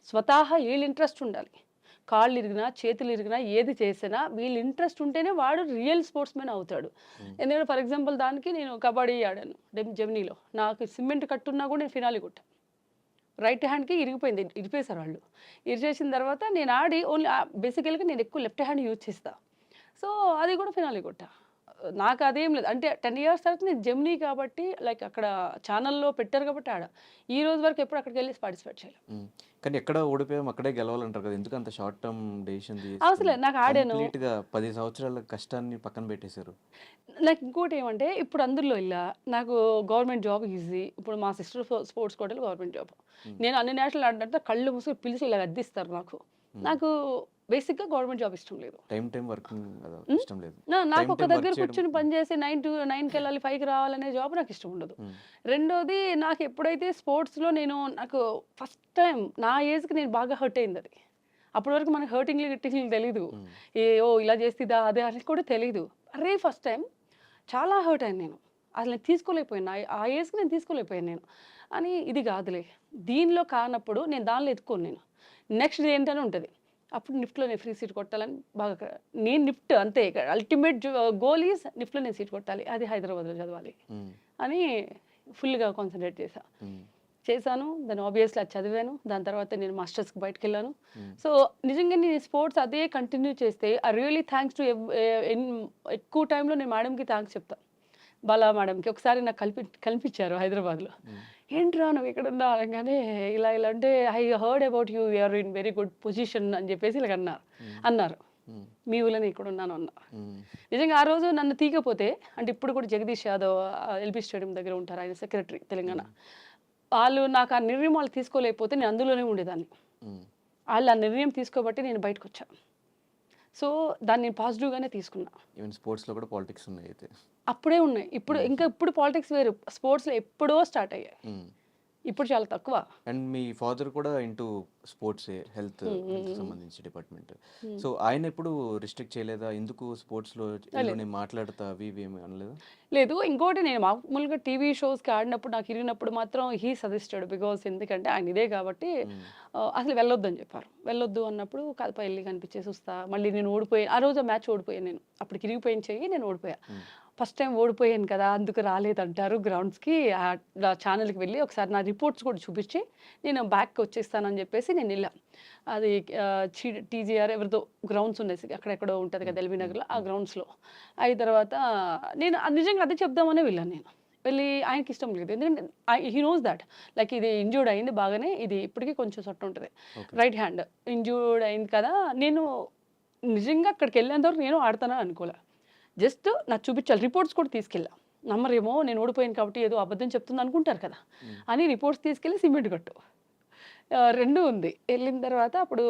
స్వతహా వీళ్ళు ఇంట్రెస్ట్ ఉండాలి. కాళ్ళు ఇరిగినా, చేతులు ఇరిగినా, ఏది చేసినా వీళ్ళు ఇంట్రెస్ట్ ఉంటేనే వాడు రియల్ స్పోర్ట్స్‌మెన్ అవుతాడు. హ్మ్. ఎందుకంటే ఫర్ ఎగ్జాంపుల్ దానికి నేను కబడ్డీ ఆడాను జెమినీలో. నాకు సిమెంట్ కట్టున్నా కూడా నేను ఫినాలే కొట్టా. రైట్ హ్యాండ్‌కి ఇరిగిపోయింది. ఇరిపేశారు వాళ్ళు. ఇరిచేసిన తర్వాత నేను ఆడి ఓన్లీ బేసికల్‌గా నేను ఎక్కువ లెఫ్ట్ హ్యాండ్ యూజ్ చేస్తా. సో, అది కూడా ఫినాలే కొట్టా. నాకు అదేం లేదు. అంటే 10 ఇయర్స్ తర్వాత నేను జెమినీ కాబట్టి లైక్ అక్కడ ఛానెల్‌లో పెట్టారు కాబట్టి ఆడా. ఈ రోజు వరకు ఎప్పుడు అక్కడికెళ్ళి పార్టిసిపేట్ చేయలే. హ్మ్. కానీ ఎక్కడ ఓడిపోయాం అక్కడే గెలవాలంటారు కదా! ఎందుకు అంత షార్ట్ టర్మ్ డెసిషన్ అవసరం తీసుకొని లేదు. నాకు ఆడాను. కంప్లీట్‌గా 10 సంవత్సరాల కష్టాన్ని పక్కన పెట్టేశారు? నాకు ఇంకోటేమంటే ఇప్పుడు అందులో ఇలా నాకు గవర్నమెంట్ జాబ్ ఈజీ. ఇప్పుడు మా సిస్టర్ స్పోర్ట్స్ కోటాలో గవర్నమెంట్ జాబ్. హ్మ్. నేను అన్ని నేషనల్ ఆడినంటే కళ్ళు మూసుకొని పిలిచి ఇలా అద్దిస్తారు నాకు. హ్మ్. నాకు బేసిక్‌గా గవర్నమెంట్ జాబ్ ఇష్టం లేదు. టైమ్ వర్కింగ్ అదా హ్మ్. ఇష్టం లేదు. నాకొక టైమ్ దగ్గర వర్క్ చేయడం. కూర్చొని పని చేసి 9కెళ్ళాలి, 5కి రావాలనే జాబ్ నాకిష్టం ఉండదు. హ్మ్. రెండోది నాకెప్పుడైతే స్పోర్ట్స్‌లో నాకు ఫస్ట్ టైమ్ నా ఏజ్‌కి నేను బాగా హర్ట్ అయిందది. అప్పటి వరకు మనకు హర్టింగ్‌లు, గిట్టింగ్‌లు తెలీదు. హ్మ్. ఇలా చేస్తే ఇదా, అదే అని కూడా తెలీదు. అరే! ఫస్ట్ టైమ్ చాలా హర్ట్ అయ్యాను నేను. అసలు నేను తీసుకోలేకపోయాను. ఆ ఏజ్‌కి నేను తీసుకోలేకపోయాను నేను. అని ఇది కాదులే. దీనిలో కానప్పుడు నేను దానిలో ఎతుక్కోను నేను. నెక్స్ట్ ఏంటని ఉంటది. అప్పుడు నిఫ్ట్‌లో నేను ఫ్రీ సీట్ కొట్టాలని బాగా నేను నిఫ్ట్ అంతే. అల్టిమేట్ గోల్ ఈజ్ నిఫ్ట్‌లో నేను సీట్ కొట్టాలి. అది హైదరాబాద్‌లో చదవాలి హ్మ్. అని ఫుల్‌గా కాన్సంట్రేట్ చేశా. హ్మ్. చేశాను. దాన్ని ఆబ్వియస్‌లీ అది చదివాను. దాని తర్వాత నేను మాస్టర్స్‌కి బయటికెళ్ళాను. హ్మ్. సో, నిజంగా నేను స్పోర్ట్స్ అదే కంటిన్యూ చేస్తే ఐ రియల్లీ థాంక్స్ టు ఎక్కువ టైమ్‌లో నేను మేడమ్‌కి థాంక్స్ చెప్తా. బాలా మేడమ్‌కి. ఒకసారి నాకు కనిపించారు హైదరాబాద్‌లో. హ్మ్. "ఏంట్రా నువ్వు ఇక్కడున్నావు" అనంగానే ఇలా అంటే "I heard about you. You are in very good position" అని చెప్పేసి ఇలాగన్నారు. హ్మ్. అన్నారు. హ్మ్. "మీ ఊర్లోనే ఇక్కడున్నాను" అన్నా. హ్మ్. నిజంగా ఆ రోజు నన్ను తీయకపోతే అంటే ఇప్పుడు కూడా జగదీష్ యాదవ్ ఎల్‌బీ స్టేడియం దగ్గర ఉంటారు. ఆయన సెక్రటరీ తెలంగాణ. హ్మ్. వాళ్ళు నాకు ఆ నిర్ణయం వాళ్ళు తీసుకోలేకపోతే నేను అందులోనే ఉండేదాన్ని. హ్మ్. ఆళ్ళు ఆ నిర్ణయం తీసుకోబట్టి నేను బయటకొచ్చా. సో, దాన్ని నేను పాజిటివ్‌గానే తీసుకున్నా. ఈవెన్ స్పోర్ట్స్‌లో కూడా పాలిటిక్స్ ఉన్నాయి అయితే. అప్పుడే ఉన్నాయి. హ్మ్. ఇప్పుడు పాలిటిక్స్ వేరు. స్పోర్ట్స్‌లో ఎప్పుడో స్టార్ట్ అయ్యాయి. హ్మ్. ఇప్పుడు చాలా తక్కువ. అండ్ మీ ఫాదర్ కూడా ఇంటూ స్పోర్ట్సే హ్మ్. హ్మ్. హెల్త్‌కి హ్మ్. సంబంధించి డిపార్ట్‌మెంట్. హ్మ్. సో, ఆయనెప్పుడు రిస్ట్రిక్ట్ చేయలేదా? ఎందుకు స్పోర్ట్స్‌లో ఎళ్ళు లేదు. నేను మాట్లాడతా అవి ఇవి ఏమి అనలేదా? లేదు. ఇంకోటి నేను మామూలుగా టీవీ షోస్‌కి ఆడినప్పుడు నాకు ఇరిగినప్పుడు మాత్రం సజెస్టెడ్ బికాజ్ ఎందుకంటే ఆయన ఇదే కాబట్టి హ్మ్. అసలు వెళ్ళొద్దని చెప్పారు. వెళ్ళొద్దు అన్నప్పుడు కడప ఎళ్లి కనిపించేసి వస్తా. మళ్ళీ నేను ఓడిపోయాను. ఆ రోజు మ్యాచ్ ఓడిపోయాను నేను. అప్పటికి ఇరిగిపోయిన చెయ్యి నేను ఓడిపోయా. హ్మ్. ఫస్ట్ టైమ్ ఓడిపోయాను కదా! అందుకు రాలేదంటారు గ్రౌండ్స్‌కి. నా ఛానెల్‌కి వెళ్ళి ఒకసారి నా రిపోర్ట్స్ కూడా చూపించి నేను బ్యాక్‌కి వచ్చేస్తానని చెప్పేసి నేనెళ్ళా. అది టీజీఆర్ ఎవరిదో గ్రౌండ్స్ ఉన్నాయి. అక్కడెక్కడో ఉంటది హ్మ్. కదా! ఎల్బీ హ్మ్. నగర్‌లో. ఆ హ్మ్. గ్రౌండ్స్‌లో. అయిన తర్వాత నేను నిజంగా అదే చెప్దామనే వెళ్ళాను నేను. వెళ్ళి ఆయనకిష్టం లేదు. ఎందుకంటే హి నోస్ థట్ లైక్ ఇది ఇంజ్యూర్డ్ అయింది బాగానే. ఇది ఇప్పటికి కొంచెం సొట్ట ఉంటది. ఓకే. Right hand. ఇంజ్యూర్డ్ అయింది కదా! నేను నిజంగా అక్కడికెళ్ళేంత వరకు నేను ఆడతానని అనుకోలే. జస్ట్ నాకు చూపించాలి. రిపోర్ట్స్ కూడా తీసుకెళ్ళా. నమ్మరేమో నేను ఓడిపోయాను కాబట్టి ఏదో అబద్ధం చెప్తుంది అనుకుంటారు కదా! హ్మ్. అని రిపోర్ట్స్ తీసుకెళ్ళి సిమెంట్ కట్టు. 2 ఉంది. ఎళ్ళిన తర్వాత అప్పుడు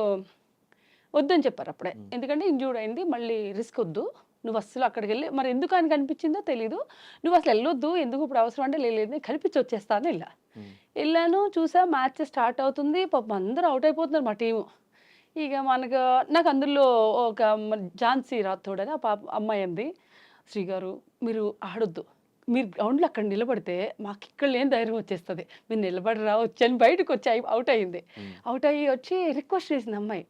వద్దని చెప్పారు అప్పుడే. హ్మ్. ఎందుకంటే ఇంజ్యూర్డ్ అయింది. మళ్ళీ రిస్క్ ఒద్దు. నువ్వస్సలు అక్కడికెళ్ళి మరి ఎందుకు ఆయనకి అనిపించిందో తెలీదు. నువ్వసలు ఎళ్ళొద్దు. ఎందుకు ఇప్పుడు అవసరం అంటే లేదు నేను కల్పించి వచ్చేస్తా అని ఎళ్ళా. హ్మ్. ఎళ్ళాను చూసా మ్యాచ్ స్టార్ట్ అవుతుంది. పాపం అందరూ ఔట్ అయిపోతున్నారు మా టీము. ఇగ నాకు అందులో ఒక ఝాన్సీ రాథోడ్ అని ఆ అమ్మాయి అంది. "శ్రీగారు మీరు ఆడొద్దు. మీరు గ్రౌండ్‌లో అక్కడ నిలబడితే మాకిక్కడ లేని ధైర్యం వచ్చేస్తది. మీరు నిలబడరా" వచ్చని బయటకొచ్చి ఔట్ అయింది. హ్మ్. ఔట్ అయ్యి వచ్చి రిక్వెస్ట్ చేసింది అమ్మాయి.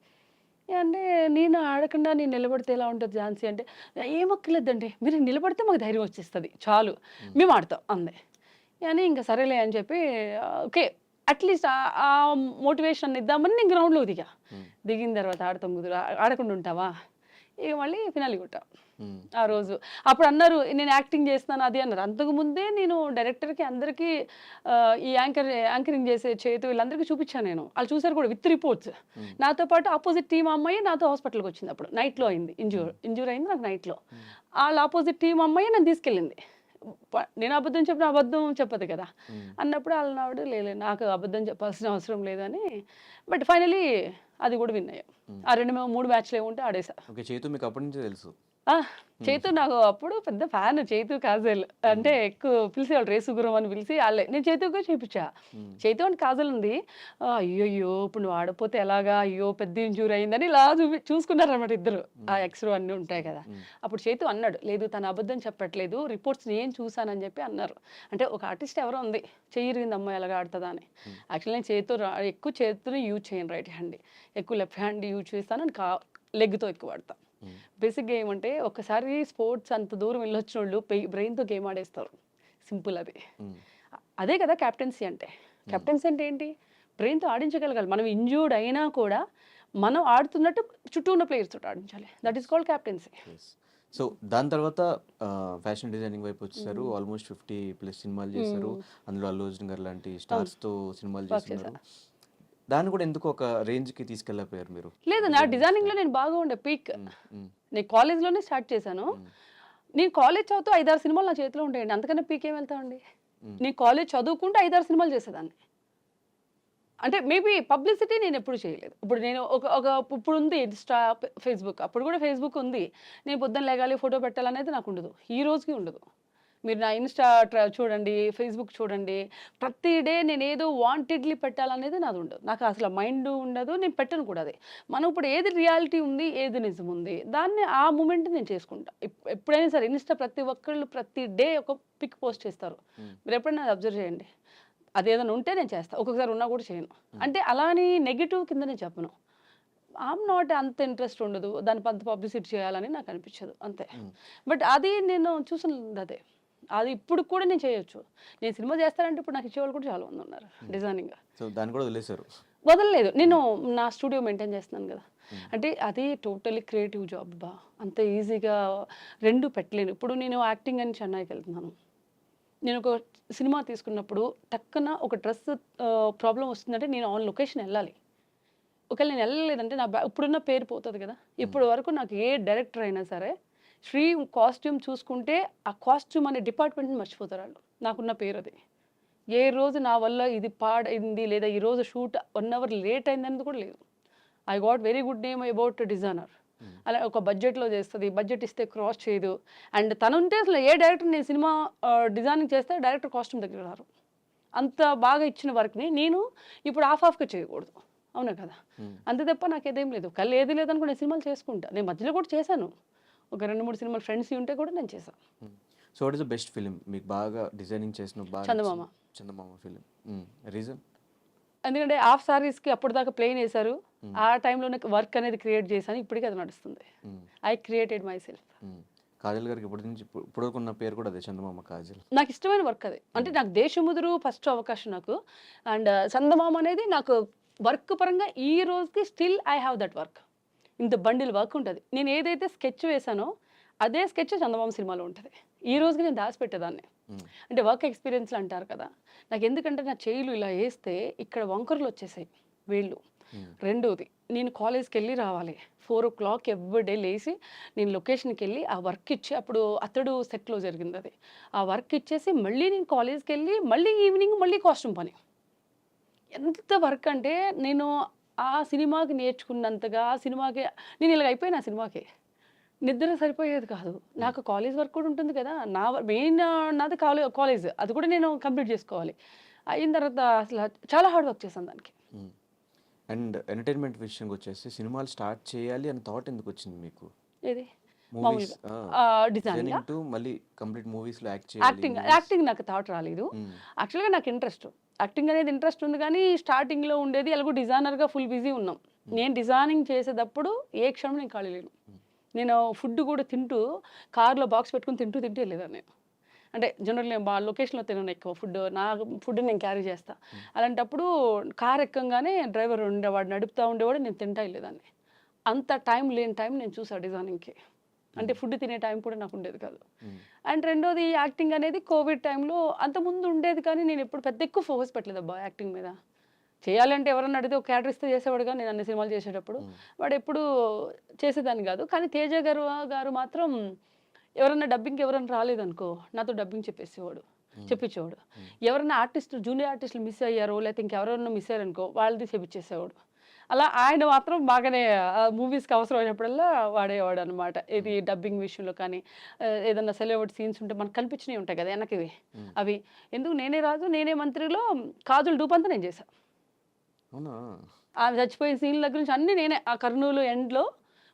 అంటే నేను ఆడకుండా నేను నిలబడితే ఎలా ఉంటది ఝాన్సీ అంటే, "ఏం అక్కర్లేదండి. మీరు నిలబడితే మాకు ధైర్యం వచ్చేస్తది చాలు. హ్మ్. మేము ఆడతాం" అంది. అని ఇంక సరేలే అని చెప్పి ఓకే. అట్‌లీస్ట్ ఆ మోటివేషన్ ఇద్దామని నేను గ్రౌండ్‌లోకి దిగా. హ్మ్. దిగిన తర్వాత ఆడతాం కుదురు ఆడకుండా ఉంటావా? ఇక మళ్ళీ ఫినాలే కొట్టా. హ్మ్. ఆ రోజు. అప్పుడన్నారు నేను యాక్టింగ్ చేస్తున్నాను అది అన్నారు. అంతకు ముందే నేను డైరెక్టర్‌కి అందరికి ఈ యాంకరింగ్ చేసే చేతు వీళ్ళందరికీ చూపిచ్చాను నేను. ఆళ్ళు చూసారు కూడా విత్ రిపోర్ట్స్. హ్మ్. నాతో పాటు అపోజిట్ టీమ్ అమ్మాయి నాతో హాస్పిటల్‌కొచ్చింది అప్పుడు. నైట్‌లో అయింది హ్మ్. ఇంజ్యూర్ అయింది నాకు నైట్‌లో. హ్మ్. ఆళ్ళ అపోజిట్ టీమ్ అమ్మాయే నన్ను తీసుకెళ్ళింది. నేను అబద్ధం చెప్పిన అబద్ధం చెప్పదు కదా! హ్మ్. అన్నప్పుడు ఆళ్ళ లేదు నాకు అబద్ధం చెప్పాల్సిన అవసరం లేదని బట్ ఫైనల్లీ అది కూడా విన్ అయ్యాం. హ్మ్. ఆ 3 మ్యాచ్‌లు ఏముంటే ఆడేసా. ఓకే. చైతు మీకు అప్పటి నుంచే తెలుసు. ఆ! చైతు నాకు అప్పుడు పెద్ద ఫ్యాన్ చైతు, కాజల్. అంటే ఎక్కువ పిలిసేవాళ్ళు రేసుగుర్రం అని పిలిసి ఆళ్ళే. నేను చైతుకే చేపిచ్చా. చైతు అండ్ కాజల్ ఉంది. అయ్యయ్యో! ఇప్పుడు నువ్వు ఆడకపోతే ఎలాగా? అయ్యో! పెద్ద ఇంజ్యూరీ అయిందని ఇలా చూసుకున్నారనమాట ఇద్దరు. ఆ ఎక్స్‌లు అన్నీ ఉంటాయి కదా! అప్పుడు చైతు అన్నాడు, "లేదు తను అబద్ధం చెప్పట్లేదు. రిపోర్ట్స్ నేను చూసానని" చెప్పి అన్నారు. అంటే ఒక ఆర్టిస్ట్ ఎవరో ఉంది. చెయ్యి ఇరిగింది అమ్మాయి ఎలాగా ఆడుతదా అని. యాక్చువల్లీ నేను ఎక్కువ చేతిని యూజ్ చేయను రైట్ హ్యాండ్‌ని. ఎక్కువ లెఫ్ట్ హ్యాండ్ యూజ్ చేస్తాను. అండ్ లెగ్‌తో ఎక్కువ ఆడతా. బేసిక్‌గా ఏమంటే ఒక్కసారి స్పోర్ట్స్ అంత దూరం వెళ్ళొచ్చినోళ్ళు బ్రెయిన్‌తో గేమ్ ఆడేస్తారు. సింపుల్ అది. అదే కదా కెప్టెన్సీ అంటే. కెప్టెన్సీ అంటే ఏంటి? బ్రెయిన్‌తో ఆడించగలగాలి. మనం ఇంజ్యూర్డ్ అయినా కూడా మనం ఆడుతున్నట్టు చుట్టూ ఉన్న ప్లేయర్స్ తోటి ఆడించాలి. That is called captaincy. So దాని తర్వాత ఫ్యాషన్ డిజైనింగ్ వైపు వచ్చేసారు. ఆల్మోస్ట్ 50+ సినిమాలు చేశారు. అందులో అల్లు అర్జున్ గారు లాంటి స్టార్స్‌తో సినిమాలు వర్క్ చేస్తున్నారు. చేశా. దాన్ని కూడా ఎందుకు ఒక రేంజ్‌కి తీసుకెళ్ళకపోయారు మీరు? లేదు నా డిజైనింగ్‌లో నేను బాగా ఉండే పీక్. హ్మ్. నేను కాలేజ్‌లోనే స్టార్ట్ చేశాను. నేను కాలేజ్ చదువుతూ 5, 6 సినిమాలు నా చేతిలో ఉంటాయండి. అంతకన్నా పీక్ ఏం వెళ్తామండి. నేను కాలేజ్ చదువుకుంటూ 5, 6 సినిమాలు చేసేదాన్ని. అంటే మేబీ పబ్లిసిటీ నేనెప్పుడు చేయలేదు. ఇప్పుడు నేను ఒక ఒక ఇప్పుడుంది ఇన్‌స్టా, ఫేస్‌బుక్. అప్పుడు కూడా ఫేస్‌బుక్ ఉంది. నేను పొద్దున్న లెగాలి, ఫోటో పెట్టాలనేది నాకుండదు. ఈ రోజుకి ఉండదు. మీరు నా ఇన్‌స్టా చూడండి, ఫేస్‌బుక్ చూడండి. ప్రతి డే నేనేదో వాంటెడ్‌లీ పెట్టాలనేది నాదుండదు. నాకు అసల మైండు ఉండదు. నేను పెట్టను కూడా అది. మనం ఇప్పుడు ఏది రియాలిటీ ఉంది, ఏది నిజం ఉంది, దాన్ని ఆ మూమెంట్ నేను చేసుకుంటా. ఎప్పుడైనా సరే ఇన్‌స్టా ప్రతి ఒక్కళ్ళు ప్రతి డే ఒక పిక్ పోస్ట్ చేస్తారు. మీరెప్పుడైనా అది అబ్జర్వ్ చేయండి. అదేదైనా ఉంటే నేను చేస్తా. ఒక్కొక్కసారి ఉన్నా కూడా చేయను. అంటే అలా అని నెగెటివ్ కింద నేను చెప్పను. ఐయామ్ నాట్ అంత ఇంట్రెస్ట్ ఉండదు. దానికి అంత పబ్లిసిటీ చేయాలని నాకు అనిపించదు అంతే. బట్ అది నేను చూసినదదే. అది ఇప్పుడు కూడా నేను చేయొచ్చు. నేను సినిమా చేస్తానంటే ఇప్పుడు నాకు ఇచ్చేవాళ్ళు కూడా చాలా మంది ఉన్నారు డిజైనింగ్. సో దాన్ని కూడా వదిలేసారు. వదలలేదు. నేను నా స్టూడియో మెయింటైన్ చేస్తున్నాను గదా! అంటే అది టోటల్లీ క్రియేటివ్ జాబ్ అబ్బా! అంత ఈజీగా 2 పెట్టలేను. ఇప్పుడు నేను యాక్టింగ్ అని చెన్నైకెళ్తున్నాను. నేను ఒక సినిమా తీసుకున్నప్పుడు టక్కున ఒక డ్రెస్ ప్రాబ్లమ్ వస్తుందంటే నేను ఆన్ లొకేషన్ ఎళ్ళాలి. ఒకవేళ నేను ఎళ్ళలేదంటే నా ఇప్పుడున్న పేరు పోతది గదా! ఇప్పటి వరకు నాకు ఏ డైరెక్టర్ అయినా సరే, శ్రీ కాస్ట్యూమ్ చూసుకుంటే ఆ కాస్ట్యూమ్ అనే డిపార్ట్మెంట్‌ని మర్చిపోతారాళ్ళు. నాకున్న పేరది. ఏ రోజు నా వల్ల ఇది పాడైంది లేదా ఈరోజు షూట్ 1 అవర్ లేట్ అయిందనేది కూడా లేదు. I got very good name about designer. అలా ఒక బడ్జెట్‌లో చేస్తది. బడ్జెట్ ఇస్తే క్రాస్ చేయదు. అండ్ తనుంటే అసలు ఏ డైరెక్టర్ నేను సినిమా డిజైనింగ్ చేస్తే డైరెక్టర్ కాస్ట్యూమ్ దగ్గరికి రారు. అంత బాగా ఇచ్చిన వర్క్‌ని నేను ఇప్పుడు హాఫ్‌గా చేయకూడదు. అవునా కదా! అంతే తప్ప నాకేదేం లేదు. ఒకవేళ ఏది లేదనుకో నేను సినిమాలు చేసుకుంటా. నేను మధ్యలో కూడా చేశాను. ఒక 2, 3 సినిమాలు ఫ్రెండ్స్‌యి ఉంటే కూడా నేను చేశా. So what is the best film మీకు బాగా డిజైనింగ్ చేసిన బాగా చందమామ. చందమామ ఫిల్మ్. రీజన్? ఎందుకంటే హాఫ్ సారీస్‌కి అప్పటిదాకా ప్లెయిన్ ఏశారు. ఆ టైంలోనే వర్క్ అనేది క్రియేట్ చేశాను. ఇప్పటికి అది నడుస్తుంది. I created my self. Kajal గారికి ఇప్పటి నుంచి ఇప్పటివరకు ఉన్న పేరు కూడా అదే, చందమామ కాజల్. నాకిష్టమైన వర్క్ అది. అంటే నాకు దేశముదురు ఫస్ట్ అవకాశం నాకు. అండ్ చందమామ అనేది నాకు వర్క్ పరంగా ఈ రోజుకి still I have that work. ఇంత బండిల్ వర్క్ ఉంటది. నేను ఏదైతే స్కెచ్ వేశానో అదే స్కెచ్ చందమామ సినిమాలో ఉంటది. ఈ రోజుకి నేను దాసిపెట్టేదాన్ని. అంటే వర్క్ ఎక్స్‌పీరియన్స్‌లు అంటారు కదా! నాకెందుకంటే నా చెయ్యిలు ఇలా ఏస్తే ఇక్కడ వంకర్‌లొచ్చేసాయి వేళ్ళు. రెండోది నేను కాలేజ్‌కెళ్ళి రావాలి. 4:00 ఎవ్రీడే లేసి నేను లొకేషన్‌కెళ్ళి ఆ వర్క్ ఇచ్చి అప్పుడు 'అతడు' సెట్‌లో జరిగిందది. ఆ వర్క్ ఇచ్చేసి మళ్ళీ నేను కాలేజ్‌కెళ్ళి మళ్ళీ ఈవినింగ్ మళ్ళీ కాస్ట్యూమ్ పని. ఎంత వర్క్ అంటే నేను ఆ సినిమాకి నేర్చుకున్నంతగా ఆ సినిమాకి నేను ఇలాగ అయిపోయాను ఆ సినిమాకి. నిద్ర సరిపోయేది కాదు. నాకు కాలేజ్ వర్క్ కూడా ఉంటుంది కదా! మెయిన్ నాది కాలేజ్. అది కూడా నేను కంప్లీట్ చేసుకోవాలి. అయిన తర్వాత అసల చాలా హార్డ్ వర్క్ చేశాను దానికి. అండ్ ఎంటర్టైన్మెంట్ విషయంకి వచ్చేసి సినిమాలు స్టార్ట్ చేయాలి అని థాట్ ఎందుకు వచ్చింది మీకు? ఏది? మూవీస్ మామూలుగా డిజైనింగా? డిజైనింగ్ టు మళ్ళీ కంప్లీట్ మూవీస్‌లో యాక్ట్ చేయాలి. యాక్టింగ్ నాకు థాట్ రాలేదు. యాక్చువల్‌గా నాకు ఇంట్రెస్ట్. యాక్టింగ్ అనేది ఇంట్రెస్ట్ ఉంది కానీ స్టార్టింగ్‌లో ఉండేది ఎలాగో డిజైనర్‌గా ఫుల్ బిజీ ఉన్నాం. నేను డిజైనింగ్ చేసేటప్పుడు ఏ క్షణం నేను ఖాళీ లేను. నేను ఫుడ్ కూడా తింటూ కార్‌లో బాక్స్ పెట్టుకొని తింటూ వెళ్ళేదాన్ని నేను. అంటే జనరల్ నేను లొకేషన్‌లో తినను ఎక్కువ ఫుడ్. నా ఫుడ్ నేను క్యారీ చేస్తా. అలాంటప్పుడు కార్ ఎక్కంగానే డ్రైవర్ ఉండేవాడు, నడుపుతా ఉండేవాడు, నేను తింటా వెళ్ళేదాన్ని. అంత టైం లేని టైం నేను చూసా డిజైనింగ్‌కి. అంటే ఫుడ్ తినే టైం కూడా నాకు ఉండేది కాదు. అండ్ రెండోది యాక్టింగ్ అనేది కోవిడ్ టైంలో అంతకుముందు ఉండేది కానీ నేను ఎప్పుడు పెద్ద ఎక్కువ ఫోకస్ పెట్టలేదబ్బా యాక్టింగ్ మీద. చేయాలంటే ఎవరన్నా అడిగితే ఒక క్యారెక్టర్ ఇస్తే చేసేవాడుగా నేను అన్ని సినిమాలు చేసేటప్పుడు. వాడెప్పుడు చేసేదాన్ని కాదు. కానీ తేజ గారు మాత్రం ఎవరన్నా డబ్బింగ్‌కి ఎవరైనా రాలేదనుకో నాతో డబ్బింగ్ చెప్పించేవాడు. ఎవరైనా జూనియర్ ఆర్టిస్టులు మిస్ అయ్యారో లేకపోతే ఇంకెవరైనా మిస్ అయ్యారనుకో వాళ్ళది చేపిచ్చేసేవాడు. అలా ఆయన మాత్రం బాగానే మూవీస్‌కి అవసరమైనప్పుడల్లా వాడేవాడు అనమాట. ఇది డబ్బింగ్ విషయంలో కానీ, ఏదన్నా సెలబ్రిటీ సీన్స్ ఉంటే మనకు కనిపించినవి ఉంటాయి కదా! వెనకవి. హ్మ్. అవి ఎందుకు 'నేనే రాజు నేనే మంత్రిలో' కాజల్ డూప్ అంతా నేను చేశా. అవునా? ఆమె చచ్చిపోయే సీన్‌ల దగ్గర నుంచి అన్నీ నేనే. ఆ కర్నూలు ఎండ్‌లో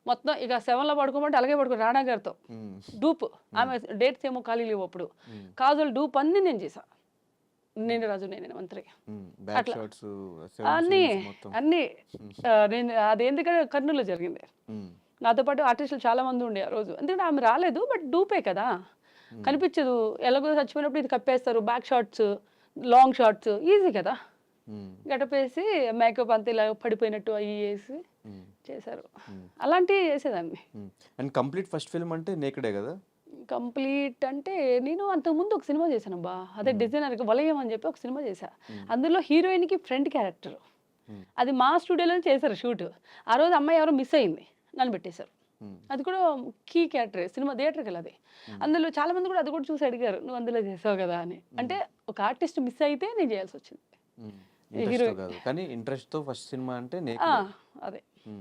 మొత్తం ఇక 7లో పడుకోమంటే అలాగే పడుకున్నా రాణా గారితో. హ్మ్. డూప్. ఆమె డేట్స్ ఏమో ఖాళీ లేవు అప్పుడు. హ్మ్. కాజల్ డూప్ అన్నీ నేను చేశా. 'నేనే రాజు నేనే మంత్రి' హ్మ్. బ్యాక్ అట్లా. షాట్స్, 7 అన్నీ, సీన్స్ మొత్తం. అన్నీ. హ్మ్. నేను అదెందుకంటే కర్నూలులో జరిగింది. హ్మ్. నాతో పాటు ఆర్టిస్టులు చాలా మంది ఉండే ఆ రోజు. ఎందుకంటే ఆమె రాలేదు. బట్ డూపే కదా! హ్మ్. కనిపించదు. ఎలాగో చచ్చిపోయినప్పుడు ఇది కప్పేస్తారు. Back shots, long shots easy కదా! హ్మ్. గెటపేసి మేకప్ అంతా ఇలా పడిపోయినట్టు అయి ఏసి హ్మ్. చేశారు. హ్మ్. అలాంటివి చేసేదాన్ని. హ్మ్. అండ్ కంప్లీట్ ఫస్ట్ ఫిల్మ్ అంటే 'నేకెడే' గదా? కంప్లీట్ అంటే నేను అంతకుముందు ఒక సినిమా చేశానబ్బా! అదే హ్మ్. డిజైనర్‌గా 'వలయం' అని చెప్పి ఒక సినిమా చేశా. హ్మ్. అందులో హీరోయిన్‌కి ఫ్రెండ్ క్యారెక్టర్. హ్మ్. అది మా స్టూడియోలోనే చేశారు షూట్. ఆ రోజు అమ్మాయి ఎవరో మిస్ అయింది. నన్ను పెట్టేశారు. హ్మ్. అది కూడా కీ క్యారెక్టరే. సినిమా థియేటర్‌కెళ్ళది. హ్మ్. అందులో చాలా మంది కూడా అది కూడా చూసి అడిగారు. "నువ్వు అందులో చేసావు కదా!" అని. హ్మ్. అంటే ఒక ఆర్టిస్ట్ మిస్ అయితే నేను చేయాల్సొచ్చింది. హ్మ్. ఈ ఇంట్రెస్ట్‌తో హీరోయిన్ కాదు. కానీ ఇంట్రెస్ట్‌తో ఫస్ట్ సినిమా అంటే ఆ! 'నేకెడే'. అదే. హ్మ్.